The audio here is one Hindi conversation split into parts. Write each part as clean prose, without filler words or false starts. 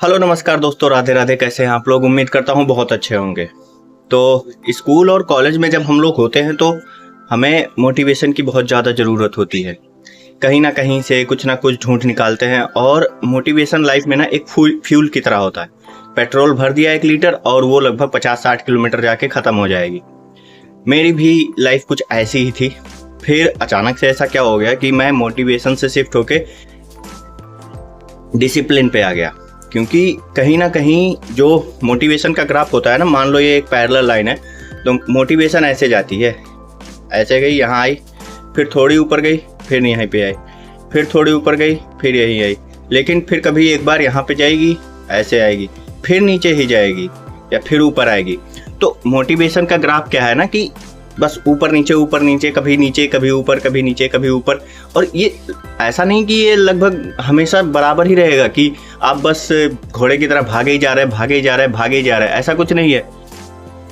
हेलो नमस्कार दोस्तों, राधे राधे। कैसे हैं आप लोग? उम्मीद करता हूँ बहुत अच्छे होंगे। तो स्कूल और कॉलेज में जब हम लोग होते हैं तो हमें मोटिवेशन की बहुत ज़्यादा ज़रूरत होती है। कहीं ना कहीं से कुछ ना कुछ ढूंढ निकालते हैं और मोटिवेशन लाइफ में ना एक फ्यूल की तरह होता है। पेट्रोल भर दिया 1 लीटर और वो लगभग 50-60 किलोमीटर जाके ख़त्म हो जाएगी। मेरी भी लाइफ कुछ ऐसी ही थी। फिर अचानक से ऐसा क्या हो गया कि मैं मोटिवेशन से शिफ्ट होके डिसिप्लिन पे आ गया। क्योंकि कहीं ना कहीं जो मोटिवेशन का ग्राफ होता है ना, मान लो ये एक पैरेलल लाइन है, तो मोटिवेशन ऐसे जाती है, ऐसे गई, यहाँ आई, फिर थोड़ी ऊपर गई, फिर यहीं पे आई, फिर थोड़ी ऊपर गई, फिर यहीं आई, लेकिन फिर कभी एक बार यहाँ पे जाएगी, ऐसे आएगी, फिर नीचे ही जाएगी या फिर ऊपर आएगी। तो मोटिवेशन का ग्राफ क्या है ना कि बस ऊपर नीचे, कभी नीचे कभी ऊपर, कभी नीचे कभी ऊपर। और ये ऐसा नहीं कि ये लगभग हमेशा बराबर ही रहेगा कि आप बस घोड़े की तरह भागे ही जा रहे, ऐसा कुछ नहीं है।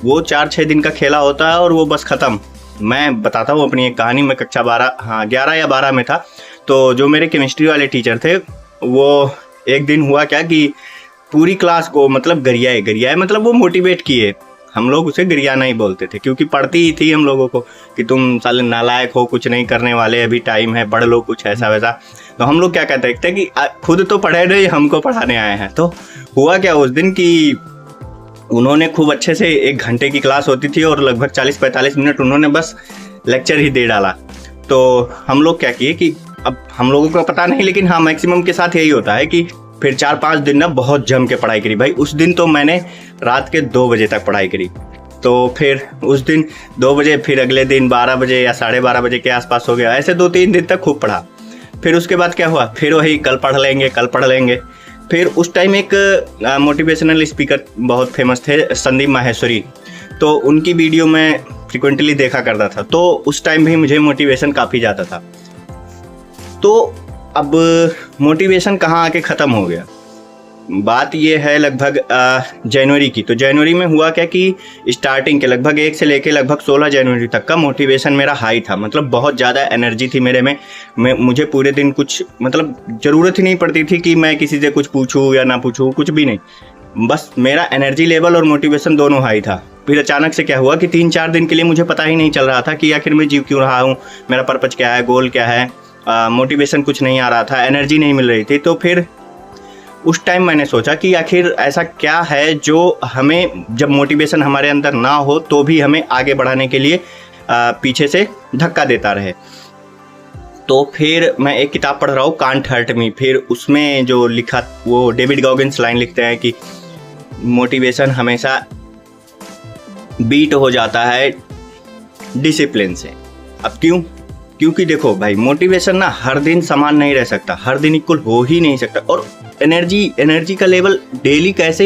वो 4-6 दिन का खेला होता है और वो बस ख़त्म। मैं बताता हूँ अपनी एक कहानी। मैं कक्षा 11 या 12 में था। तो जो मेरे केमिस्ट्री वाले टीचर थे, वो एक दिन हुआ क्या कि पूरी क्लास को मतलब गरियाए मतलब वो मोटिवेट किए। हम लोग उसे गरियाना ही बोलते थे क्योंकि पढ़ती ही थी हम लोगों को कि तुम साले नालायक हो, कुछ नहीं करने वाले, अभी टाइम है, पढ़ लो, कुछ ऐसा वैसा। तो हम लोग क्या कहते थे कि खुद तो पढ़े नहीं, हमको पढ़ाने आए हैं। तो हुआ क्या उस दिन कि उन्होंने खूब अच्छे से 1 घंटे की क्लास होती थी और लगभग 40-45 मिनट उन्होंने बस लेक्चर ही दे डाला। तो हम लोग क्या किए कि अब हम लोगों को पता नहीं, लेकिन हाँ मैक्सिमम के साथ यही होता है कि फिर 4-5 दिन ना बहुत जम के पढ़ाई करी। भाई उस दिन तो मैंने रात के 2 बजे तक पढ़ाई करी। तो फिर उस दिन 2 बजे, फिर अगले दिन 12 बजे या 12:30 बजे के आसपास हो गया। ऐसे 2-3 दिन तक खूब पढ़ा। फिर उसके बाद क्या हुआ, फिर वही कल पढ़ लेंगे। फिर उस टाइम एक मोटिवेशनल स्पीकर बहुत फेमस थे, संदीप माहेश्वरी। तो उनकी वीडियो मैं फ्रिक्वेंटली देखा करता था। तो उस टाइम भी मुझे मोटिवेशन काफ़ी ज़्यादा था। तो अब मोटिवेशन कहाँ आके ख़त्म हो गया, बात ये है लगभग जनवरी की। तो जनवरी में हुआ क्या कि स्टार्टिंग के लगभग 1 से लेके लगभग 16 जनवरी तक का मोटिवेशन मेरा हाई था। मतलब बहुत ज़्यादा एनर्जी थी मेरे में। मुझे पूरे दिन कुछ मतलब ज़रूरत ही नहीं पड़ती थी कि मैं किसी से कुछ पूछूं या ना पूछूं, कुछ भी नहीं। बस मेरा एनर्जी लेवल और मोटिवेशन दोनों हाई था। फिर अचानक से क्या हुआ कि 3-4 दिन के लिए मुझे पता ही नहीं चल रहा था कि आखिर मैं जीव क्यों रहा हूँ, मेरा पर्पज़ क्या है, गोल क्या है। मोटिवेशन कुछ नहीं आ रहा था, एनर्जी नहीं मिल रही थी। तो फिर उस टाइम मैंने सोचा कि आखिर ऐसा क्या है जो हमें, जब मोटिवेशन हमारे अंदर ना हो तो भी हमें आगे बढ़ाने के लिए पीछे से धक्का देता रहे। तो फिर मैं एक किताब पढ़ रहा हूँ, कांट हर्ट मी। फिर उसमें जो लिखा, वो डेविड गॉगिन्स लाइन लिखते हैं कि मोटिवेशन हमेशा बीट हो जाता है डिसिप्लिन से। अब क्यों? क्योंकि देखो भाई, मोटिवेशन ना हर दिन समान नहीं रह सकता, हर दिन इक्वल हो ही नहीं सकता। और एनर्जी का लेवल डेली कैसे,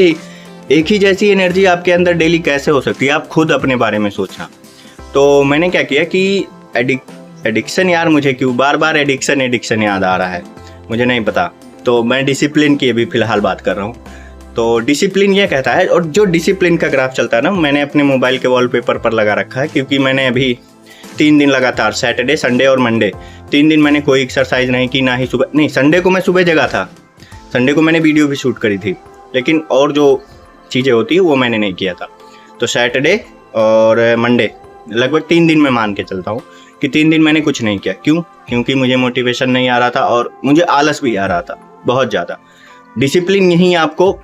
एक ही जैसी एनर्जी आपके अंदर डेली कैसे हो सकती है, आप खुद अपने बारे में सोचना। तो मैंने क्या किया कि एडिक्शन, यार मुझे क्यों बार बार एडिक्शन याद आ रहा है, मुझे नहीं पता। तो मैं डिसिप्लिन की अभी फ़िलहाल बात कर रहा हूँ। तो डिसिप्लिन ये कहता है, और जो डिसिप्लिन का ग्राफ चलता है ना, मैंने अपने मोबाइल के वॉलपेपर पर लगा रखा है। क्योंकि मैंने अभी 3 दिन लगातार, सैटरडे, संडे और मंडे, 3 दिन मैंने कोई एक्सरसाइज नहीं की, ना ही सुबह, नहीं संडे को मैं सुबह जगा था, संडे को मैंने वीडियो भी शूट करी थी, लेकिन और जो चीज़ें होती है वो मैंने नहीं किया था। तो सैटरडे और मंडे लगभग 3 दिन मैं मान के चलता हूँ कि 3 दिन मैंने कुछ नहीं किया। क्यों? क्योंकि मुझे मोटिवेशन नहीं आ रहा था और मुझे आलस भी आ रहा था बहुत ज़्यादा। डिसिप्लिन यही आपको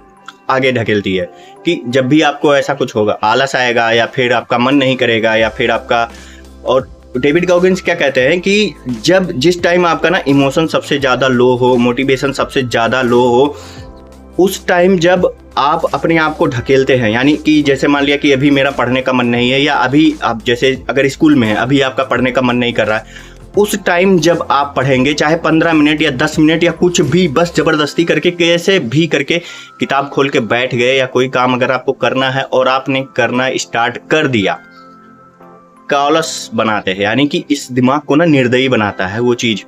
आगे ढकेलती है कि जब भी आपको ऐसा कुछ होगा, आलस आएगा या फिर आपका मन नहीं करेगा या फिर आपका, और डेविड गॉगिन्स क्या कहते हैं कि जिस टाइम आपका ना इमोशन सबसे ज़्यादा लो हो, मोटिवेशन सबसे ज़्यादा लो हो, उस टाइम जब आप अपने आप को ढकेलते हैं, यानी कि जैसे मान लिया कि अभी मेरा पढ़ने का मन नहीं है, या अभी आप जैसे अगर स्कूल में है, अभी आपका पढ़ने का मन नहीं कर रहा है, उस टाइम जब आप पढ़ेंगे, चाहे 15 मिनट या 10 मिनट या कुछ भी, बस ज़बरदस्ती करके कैसे भी करके किताब खोल के बैठ गए, या कोई काम अगर आपको करना है और आपने करना स्टार्ट कर दिया, कालस बनाते हैं, यानी कि इस दिमाग को ना निर्दयी बनाता है वो चीज़।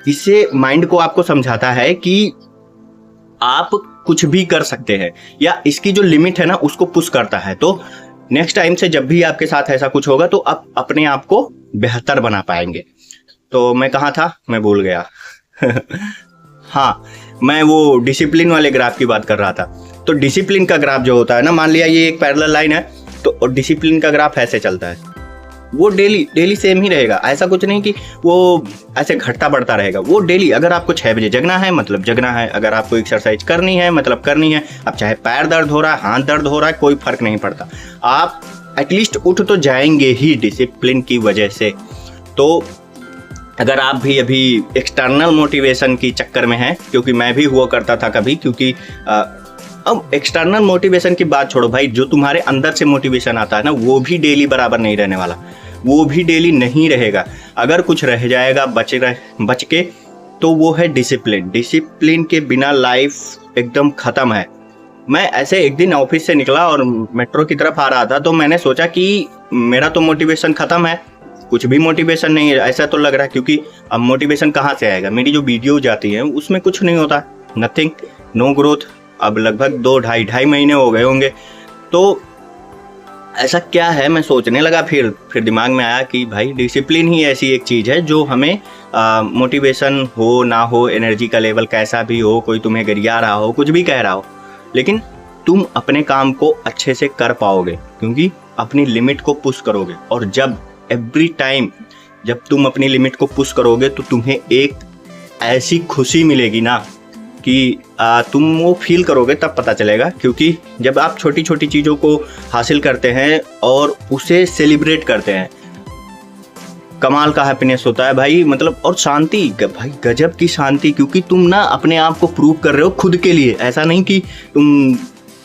इससे माइंड को आपको समझाता है कि आप कुछ भी कर सकते हैं, या इसकी जो लिमिट है ना उसको पुश करता है। तो नेक्स्ट टाइम से जब भी आपके साथ ऐसा कुछ होगा तो आप अपने आप को बेहतर बना पाएंगे। तो मैं कहाँ था, मैं भूल गया। हाँ, मैं वो डिसिप्लिन वाले ग्राफ की बात कर रहा था। तो डिसिप्लिन का ग्राफ जो होता है ना, मान लिया ये एक पैरेलल लाइन है, तो डिसिप्लिन का ग्राफ ऐसे चलता है, वो डेली सेम ही रहेगा। ऐसा कुछ नहीं कि वो ऐसे घटता बढ़ता रहेगा, वो डेली। अगर आपको 6 बजे जगना है मतलब जगना है, अगर आपको एक्सरसाइज करनी है मतलब करनी है। अब चाहे पैर दर्द हो रहा है, हाथ दर्द हो रहा है, कोई फर्क नहीं पड़ता, आप एटलीस्ट उठ तो जाएंगे ही डिसिप्लिन की वजह से। तो अगर आप भी अभी एक्सटर्नल मोटिवेशन की चक्कर में हैं, क्योंकि मैं भी हुआ करता था कभी, क्योंकि अब एक्सटर्नल मोटिवेशन की बात छोड़ो भाई, जो तुम्हारे अंदर से मोटिवेशन आता है ना, वो भी डेली बराबर नहीं रहने वाला, वो भी डेली नहीं रहेगा। अगर कुछ रह जाएगा बच के, तो वो है डिसिप्लिन। डिसिप्लिन के बिना लाइफ एकदम ख़त्म है। मैं ऐसे एक दिन ऑफिस से निकला और मेट्रो की तरफ आ रहा था, तो मैंने सोचा कि मेरा तो मोटिवेशन ख़त्म है, कुछ भी मोटिवेशन नहीं है, ऐसा तो लग रहा है। क्योंकि अब मोटिवेशन कहाँ से आएगा? मेरी जो वीडियो जाती है उसमें कुछ नहीं होता, नथिंग, नो ग्रोथ। अब लगभग 2-2.5 महीने हो गए होंगे। तो ऐसा क्या है, मैं सोचने लगा। फिर दिमाग में आया कि भाई डिसिप्लिन ही ऐसी एक चीज़ है जो हमें मोटिवेशन हो ना हो, एनर्जी का लेवल कैसा भी हो, कोई तुम्हें गरिया रहा हो, कुछ भी कह रहा हो, लेकिन तुम अपने काम को अच्छे से कर पाओगे, क्योंकि अपनी लिमिट को पुश करोगे। और जब एवरी टाइम जब तुम अपनी लिमिट को पुश करोगे, तो तुम्हें एक ऐसी खुशी मिलेगी ना कि तुम वो फील करोगे, तब पता चलेगा। क्योंकि जब आप छोटी छोटी चीज़ों को हासिल करते हैं और उसे सेलिब्रेट करते हैं, कमाल का हैप्पीनेस होता है भाई। मतलब और शांति, भाई गजब की शांति, क्योंकि तुम ना अपने आप को प्रूव कर रहे हो खुद के लिए। ऐसा नहीं कि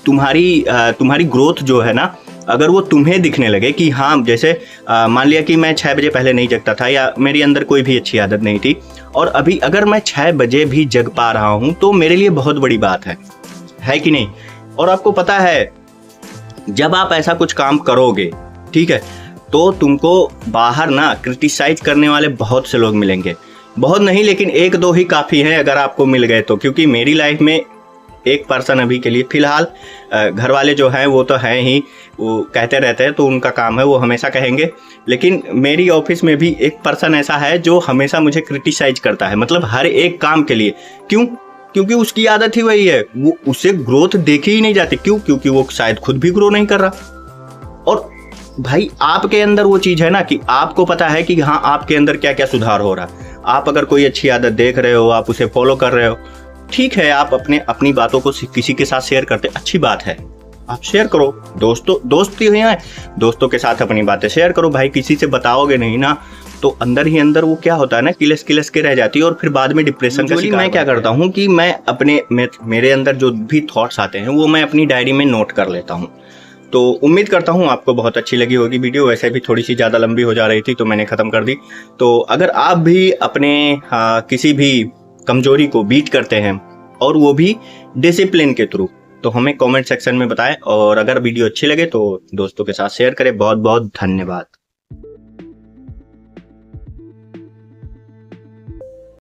तुम्हारी ग्रोथ जो है ना, अगर वो तुम्हें दिखने लगे कि हाँ, जैसे मान लिया कि मैं 6 बजे पहले नहीं जगता था, या मेरी अंदर कोई भी अच्छी आदत नहीं थी, और अभी अगर मैं 6 बजे भी जग पा रहा हूँ, तो मेरे लिए बहुत बड़ी बात है कि नहीं? और आपको पता है, जब आप ऐसा कुछ काम करोगे, ठीक है, तो तुमको बाहर ना क्रिटिसाइज करने वाले बहुत से लोग मिलेंगे। बहुत नहीं, लेकिन 1-2 ही काफ़ी हैं अगर आपको मिल गए तो। क्योंकि मेरी लाइफ में एक पर्सन अभी के लिए फ़िलहाल, घर वाले जो हैं वो तो हैं ही, वो कहते रहते हैं, तो उनका काम है, वो हमेशा कहेंगे। लेकिन मेरी ऑफिस में भी एक पर्सन ऐसा है जो हमेशा मुझे क्रिटिसाइज करता है, मतलब हर एक काम के लिए। क्यों? क्योंकि उसकी आदत ही वही है, वो उसे ग्रोथ देखी ही नहीं जाती। क्यों? क्योंकि वो शायद खुद भी ग्रो नहीं कर रहा। और भाई आपके अंदर वो चीज़ है ना कि आपको पता है कि हाँ, आपके अंदर क्या क्या सुधार हो रहा है। आप अगर कोई अच्छी आदत देख रहे हो, आप उसे फॉलो कर रहे हो, ठीक है, आप अपनी बातों को किसी के साथ शेयर करते, अच्छी बात है, आप शेयर करो। दोस्ती हुई है, दोस्तों के साथ अपनी बातें शेयर करो भाई। किसी से बताओगे नहीं ना, तो अंदर ही अंदर वो क्या होता है ना, किलस के रह जाती है, और फिर बाद में डिप्रेशन का शिकार। मैं क्या करता हूँ कि मैं मेरे अंदर जो भी थॉट्स आते हैं, वो मैं अपनी डायरी में नोट कर लेता हूँ। तो उम्मीद करता हूँ आपको बहुत अच्छी लगी होगी वीडियो। वैसे भी थोड़ी सी ज़्यादा लंबी हो जा रही थी, तो मैंने ख़त्म कर दी। तो अगर आप भी अपने किसी भी कमजोरी को बीट करते हैं, और वो भी डिसिप्लिन के थ्रू, तो हमें कमेंट सेक्शन में बताएं। और अगर वीडियो अच्छी लगे तो दोस्तों के साथ शेयर करें। बहुत बहुत धन्यवाद।